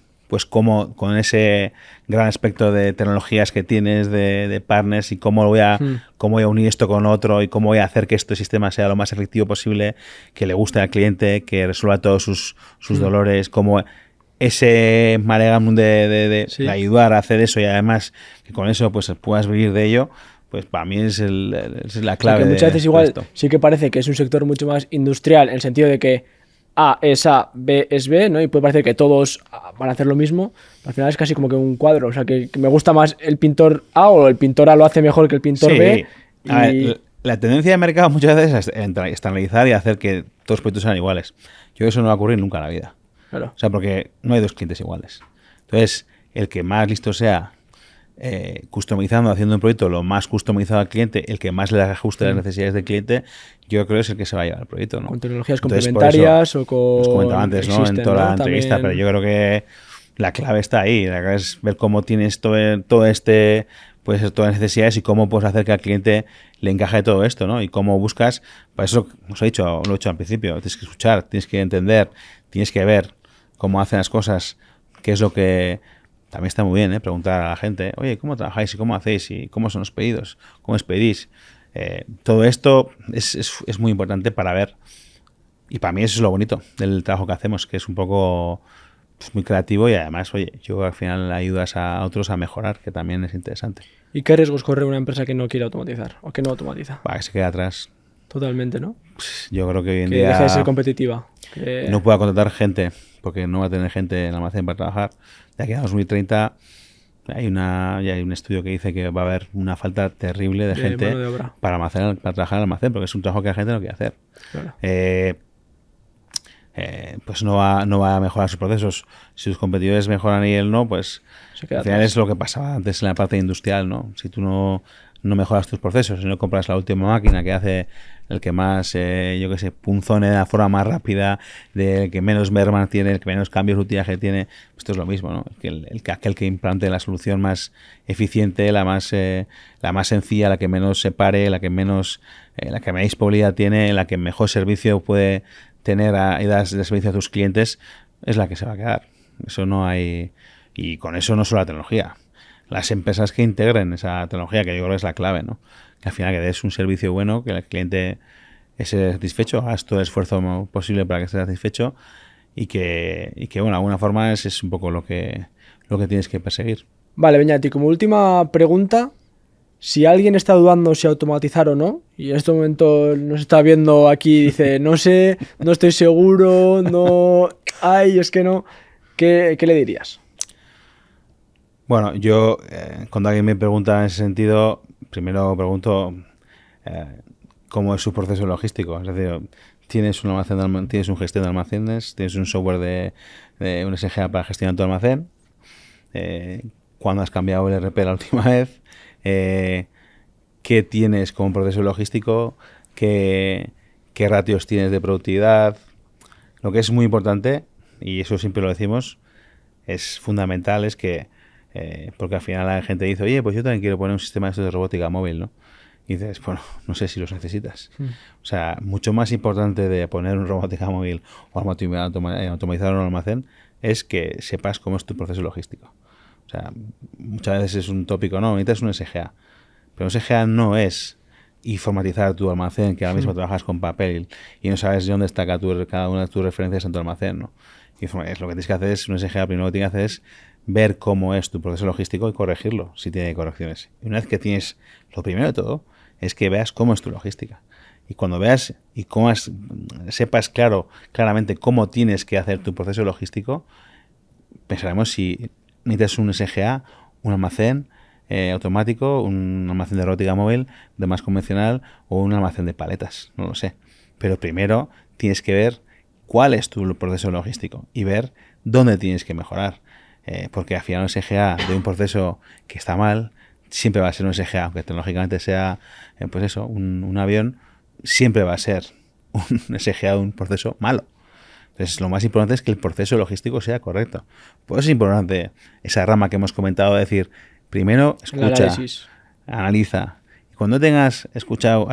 ese gran aspecto de tecnologías que tienes, de partners, y cómo voy a unir esto con otro, y cómo voy a hacer que este sistema sea lo más efectivo posible, que le guste al cliente, que resuelva todos sus dolores, cómo ese maregam de ayudar a hacer eso, y además que con eso pues puedas vivir de ello. Pues para mí es la clave. Porque muchas veces igual sí que parece que es un sector mucho más industrial, en el sentido de que A es A, B es B, ¿no? Y puede parecer que todos van a hacer lo mismo. Al final es casi como que un cuadro. O sea, que me gusta más el pintor A, o el pintor A lo hace mejor que el pintor B. A ver, la tendencia de mercado muchas veces es estandarizar y hacer que todos los proyectos sean iguales. Yo creo que eso no va a ocurrir nunca en la vida. Claro. O sea, porque no hay dos clientes iguales. Entonces, el que más listo sea customizando, haciendo un proyecto lo más customizado al cliente, el que más le ajuste las necesidades del cliente, yo creo que es el que se va a llevar el proyecto, ¿no? Con tecnologías complementarias o con... Os comentaba antes, ¿no? En toda la entrevista, también... pero yo creo que la clave está ahí. La clave es ver cómo tienes todo este, pues todas las necesidades, y cómo puedes hacer que al cliente le encaje todo esto, ¿no? Y cómo buscas, para eso os he dicho, lo he hecho al principio, tienes que escuchar, tienes que entender, tienes que ver cómo hacen las cosas, qué es lo que... También está muy bien, preguntar a la gente, oye, ¿cómo trabajáis y cómo hacéis y cómo son los pedidos? ¿Cómo expedís? Todo esto es muy importante para ver, y para mí eso es lo bonito del trabajo que hacemos, que es un poco pues, muy creativo, y además, oye, yo al final ayudas a otros a mejorar, que también es interesante. ¿Y qué riesgos corre una empresa que no quiere automatizar o que no automatiza? Para que se quede atrás. Totalmente, ¿no? Yo creo que hoy en que día... deje de ser competitiva. Que no pueda contratar gente, porque no va a tener gente en el almacén para trabajar. De aquí a 2030 hay un estudio que dice que va a haber una falta terrible de gente para trabajar en el almacén, porque es un trabajo que la gente no quiere hacer. Claro. Pues no va a mejorar sus procesos. Si sus competidores mejoran y él no, pues al final es lo que pasaba antes en la parte industrial, ¿no? Si tú no mejoras tus procesos, si no compras la última máquina que hace el que más, yo qué sé, punzone de la forma más rápida, del que menos merma tiene, el que menos cambios de utillaje tiene, pues esto es lo mismo, ¿no? Aquel que implante la solución más eficiente, la más sencilla, la que menos separe, la que más disponibilidad tiene, la que mejor servicio puede tener y dar de servicio a tus clientes, es la que se va a quedar. Eso no hay... Y con eso no solo la tecnología. Las empresas que integren esa tecnología, que yo creo que es la clave, ¿no? Que al final que des un servicio bueno, que el cliente esté satisfecho, hagas todo el esfuerzo posible para que esté satisfecho, y que bueno, de alguna forma es un poco lo que tienes que perseguir. Vale, Beñat, y como última pregunta, si alguien está dudando si automatizar o no, y en este momento nos está viendo aquí y dice, no sé, no estoy seguro, no, ay, es que no, ¿qué le dirías? Bueno, yo cuando alguien me pregunta en ese sentido, primero pregunto cómo es su proceso logístico. Es decir, tienes un gestión de almacenes, tienes un software de un SGA para gestionar tu almacén, cuándo has cambiado el ERP la última vez, qué tienes como proceso logístico, qué ratios tienes de productividad. Lo que es muy importante, y eso siempre lo decimos, es fundamental, es que porque al final la gente dice, oye, pues yo también quiero poner un sistema de robótica móvil, ¿no? Y dices, bueno, no sé si los necesitas. O sea, mucho más importante de poner un robótica móvil o automatizar un almacén es que sepas cómo es tu proceso logístico. O sea, muchas veces es un tópico, no, necesitas un SGA. Pero un SGA no es informatizar tu almacén, que ahora mismo trabajas con papel y no sabes de dónde está cada una de tus referencias en tu almacén, ¿no? Y es lo que tienes que hacer es, un SGA primero lo que tienes que hacer es ver cómo es tu proceso logístico y corregirlo, si tiene correcciones. Y una vez que tienes, lo primero de todo, es que veas cómo es tu logística. Y cuando veas y sepas claramente cómo tienes que hacer tu proceso logístico, pensaremos si necesitas un SGA, un almacén automático, un almacén de robótica móvil, de más convencional, o un almacén de paletas, no lo sé. Pero primero tienes que ver cuál es tu proceso logístico y ver dónde tienes que mejorar. Porque al final un SGA de un proceso que está mal, siempre va a ser un SGA, aunque tecnológicamente sea un avión, siempre va a ser un SGA de un proceso malo. Entonces, lo más importante es que el proceso logístico sea correcto. Por eso es importante esa rama que hemos comentado, de decir, primero escucha, analiza. Y cuando has escuchado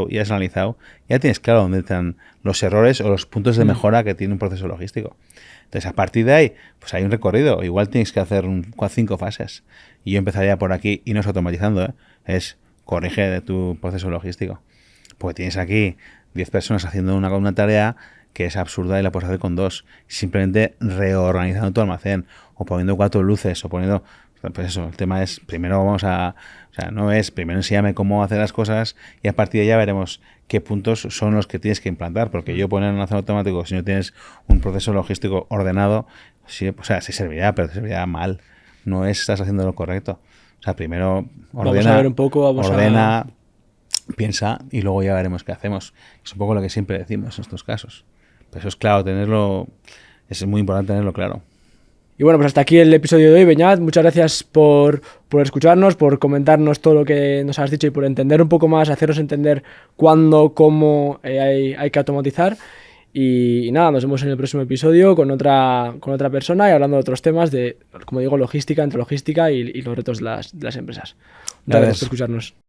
y has analizado, ya tienes claro dónde están los errores o los puntos de mejora que tiene un proceso logístico. Entonces, a partir de ahí, pues hay un recorrido. Igual tienes que hacer 5 fases. Y yo empezaría por aquí y no es automatizando, es corrige de tu proceso logístico. Porque tienes aquí 10 personas haciendo una tarea que es absurda y la puedes hacer con 2. Simplemente reorganizando tu almacén o poniendo 4 luces o poniendo... Pues eso, el tema es, primero primero enséñame cómo hacer las cosas y a partir de ahí ya veremos qué puntos son los que tienes que implantar, porque yo poner un almacén automático, si no tienes un proceso logístico ordenado, sí servirá, pero te servirá mal. No estás haciendo lo correcto. O sea, primero ordena, piensa y luego ya veremos qué hacemos. Es un poco lo que siempre decimos en estos casos. Pero eso es claro, es muy importante tenerlo claro. Y bueno, pues hasta aquí el episodio de hoy, Beñat. Muchas gracias por escucharnos, por comentarnos todo lo que nos has dicho y por entender un poco más, hacernos entender cuándo, cómo hay que automatizar. Y nada, nos vemos en el próximo episodio con otra persona y hablando de otros temas de, como digo, logística, entre logística y los retos de las empresas. Muchas gracias por escucharnos.